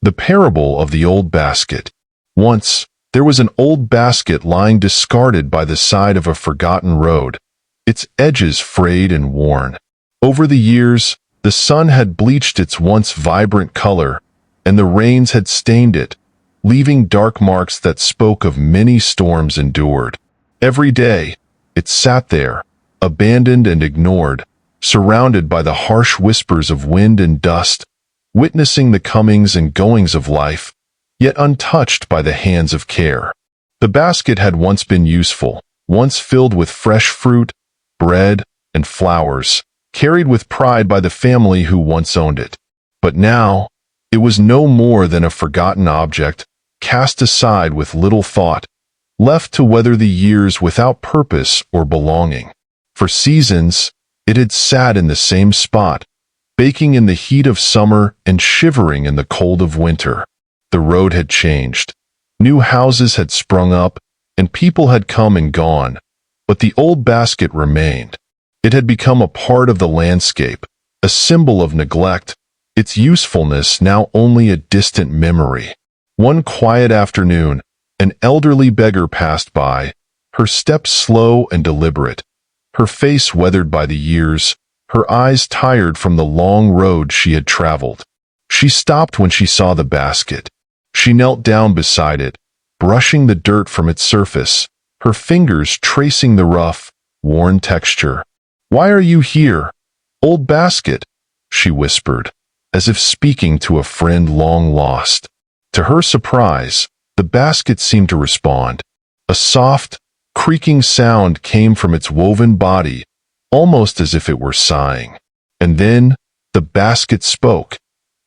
The parable of the old basket. Once, there was an old basket lying discarded by the side of a forgotten road, its edges frayed and worn. Over the years, the sun had bleached its once vibrant color, and the rains had stained it, leaving dark marks that spoke of many storms endured. Every day, it sat there, abandoned and ignored, surrounded by the harsh whispers of wind and dust, witnessing the comings and goings of life, yet untouched by the hands of care. The basket had once been useful, once filled with fresh fruit, bread, and flowers, carried with pride by the family who once owned it. But now, it was no more than a forgotten object, cast aside with little thought, left to weather the years without purpose or belonging. For seasons, it had sat in the same spot, baking in the heat of summer and shivering in the cold of winter. The road had changed. New houses had sprung up, and people had come and gone, but the old basket remained. It had become a part of the landscape, a symbol of neglect, its usefulness now only a distant memory. One quiet afternoon, an elderly beggar passed by, her steps slow and deliberate, her face weathered by the years, her eyes tired from the long road she had traveled. She stopped when she saw the basket. She knelt down beside it, brushing the dirt from its surface, her fingers tracing the rough, worn texture. "Why are you here, old basket?" she whispered, as if speaking to a friend long lost. To her surprise, the basket seemed to respond. A soft, creaking sound came from its woven body, almost as if it were sighing. And then, the basket spoke,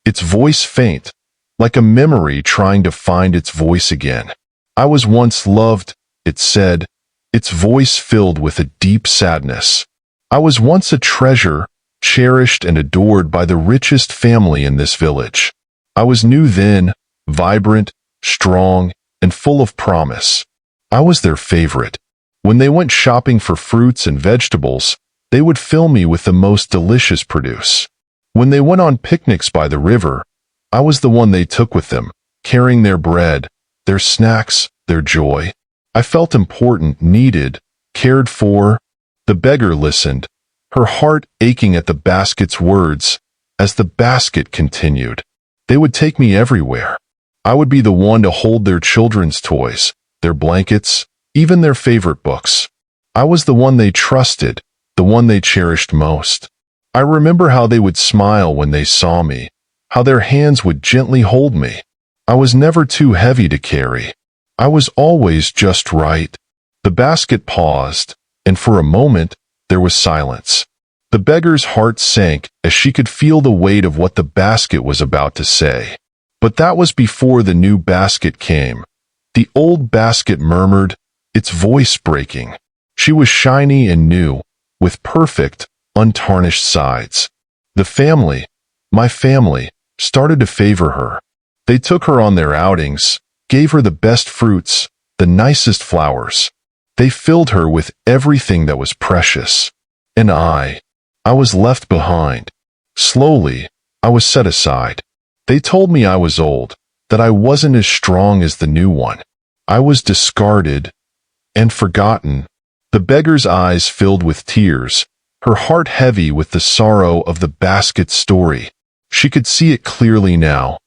its voice faint, like a memory trying to find its voice again. "I was once loved," it said, its voice filled with a deep sadness. "I was once a treasure, cherished and adored by the richest family in this village. I was new then, vibrant, strong, and full of promise. I was their favorite. When they went shopping for fruits and vegetables, they would fill me with the most delicious produce. When they went on picnics by the river, I was the one they took with them, carrying their bread, their snacks, their joy. I felt important, needed, cared for." The beggar listened, her heart aching at the basket's words, as the basket continued. "They would take me everywhere. I would be the one to hold their children's toys, their blankets, even their favorite books. I was the one they trusted, the one they cherished most. I remember how they would smile when they saw me, how their hands would gently hold me. I was never too heavy to carry. I was always just right." The basket paused, and for a moment, there was silence. The beggar's heart sank as she could feel the weight of what the basket was about to say. But that was before the new basket came. The old basket murmured, its voice breaking. She was shiny and new, with perfect, untarnished sides. The family, my family, started to favor her. They took her on their outings, gave her the best fruits, the nicest flowers. They filled her with everything that was precious. And I was left behind. Slowly, I was set aside. They told me I was old, that I wasn't as strong as the new one. I was discarded and forgotten. The beggar's eyes filled with tears, her heart heavy with the sorrow of the basket's story. She could see it clearly now.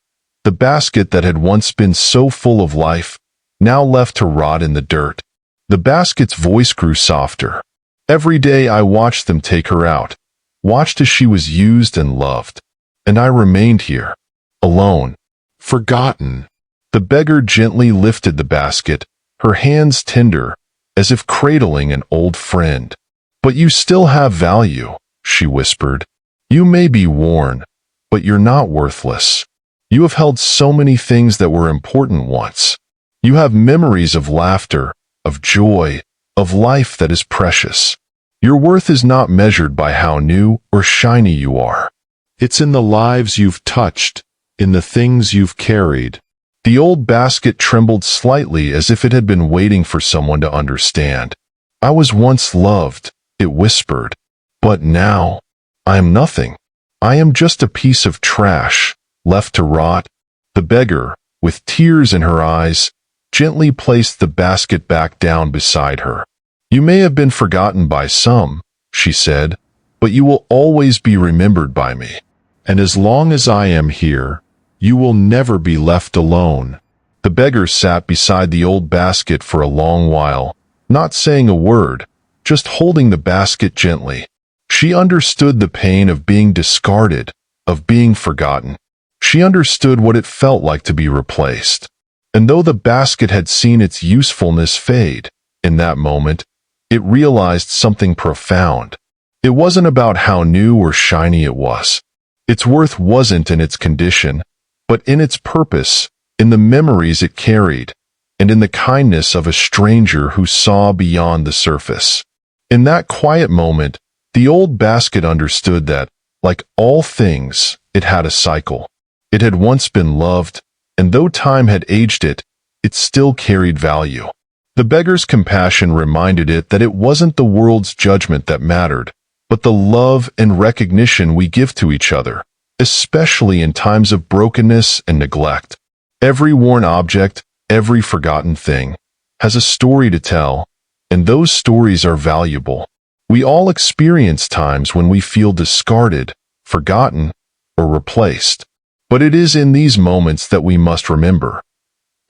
The basket that had once been so full of life, now left to rot in the dirt. The basket's voice grew softer. "Every day I watched them take her out, watched as she was used and loved. And I remained here, alone, forgotten." The beggar gently lifted the basket, her hands tender, as if cradling an old friend. "But you still have value," she whispered. "You may be worn, but you're not worthless. You have held so many things that were important once. You have memories of laughter, of joy, of life that is precious. Your worth is not measured by how new or shiny you are. It's in the lives you've touched, in the things you've carried." The old basket trembled slightly as if it had been waiting for someone to understand. "I was once loved," it whispered. "But now, I am nothing. I am just a piece of trash, left to rot." The beggar, with tears in her eyes, gently placed the basket back down beside her. "You may have been forgotten by some," she said, "but you will always be remembered by me. And as long as I am here, you will never be left alone." The beggar sat beside the old basket for a long while, not saying a word, just holding the basket gently. She understood the pain of being discarded, of being forgotten. She understood what it felt like to be replaced. And though the basket had seen its usefulness fade, in that moment, it realized something profound. It wasn't about how new or shiny it was. Its worth wasn't in its condition, but in its purpose, in the memories it carried, and in the kindness of a stranger who saw beyond the surface. In that quiet moment, the old basket understood that, like all things, it had a cycle. It had once been loved, and though time had aged it, it still carried value. The beggar's compassion reminded it that it wasn't the world's judgment that mattered, but the love and recognition we give to each other, especially in times of brokenness and neglect. Every worn object, every forgotten thing, has a story to tell, and those stories are valuable. We all experience times when we feel discarded, forgotten, or replaced. But it is in these moments that we must remember.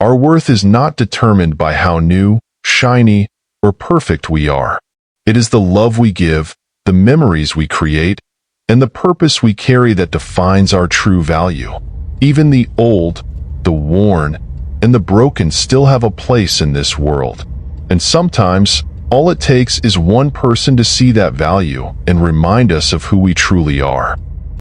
Our worth is not determined by how new, shiny, or perfect we are. It is the love we give, the memories we create, and the purpose we carry that defines our true value. Even the old, the worn, and the broken still have a place in this world. And sometimes, all it takes is one person to see that value and remind us of who we truly are.